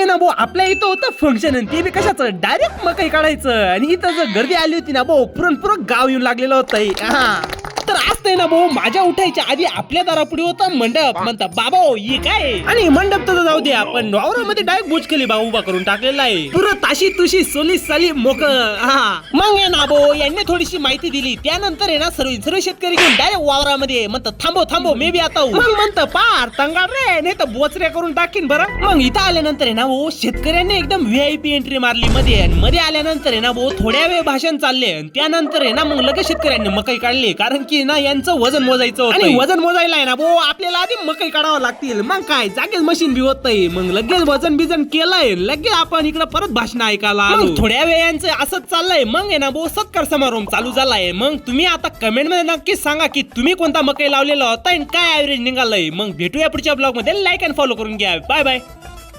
आहे ना भाऊ, आपल्या इथं होतं फंक्शन आणि ते बी कशाचं डायरेक्ट मकई काढायचं आणि इथं जर गर्दी आली होती ना भाऊ, पुरण गाव येऊन लागलेलं होतं. तर आज ना भाऊ माझ्या उठायच्या आधी आपल्या दारापुढे होता मंडप. म्हणता बाबा ये काय, आणि मंडप तर जाऊ द्या, पण वावरामध्ये डायरेक्ट बुचकली बा उभा करून टाकलेला आहे. पुरं ताशी तुशी सोली साली मोक. मग आहे ना भाऊ यांनी थोडीशी माहिती दिली, त्यानंतर आहे ना सर्व शेतकरी घेऊन डायरेक्ट वावरामध्ये म्हणतात थांबो मे बी आता. मग म्हणतं पार तंगार रे, नाही तर बोचऱ्या करून टाकीन बरं. मग इथं आल्यानंतर आहे ना भाऊ शेतकऱ्यांनी एकदम VIP एंट्री मारली मध्ये, आणि मध्ये आल्यानंतर आहे ना भाऊ थोड्या वेळ भाषण चालले, आणि त्यानंतर आहे ना मग लगेच शेतकऱ्यांनी मकई काढली, कारण की ना यांचं वजन मोजायचं होतं. आणि वजन मोजायला आहे ना भाऊ आपल्याला आधी मकई काढावं लागतील. मग काय जागेच मशीन बी होत नाही, मग लगेच वजन बिजन केलंय, लगेच आपण इकडे परत भाषण ऐकायला. मग थोड्या वेळ यांचं असंच चाललंय. मग आहे ना भाऊ सत्कार समारंभ चालू झालाय. मग तुम्ही आता कमेंट मध्ये नक्कीच सांगा की तुम्ही कोणता मकई लावलेला होता आणि काय ऍव्हरेज निघालंय. मग भेटूया पुढच्या ब्लॉग मध्ये. लाईक आणि फॉलो करून घ्या. Bye bye.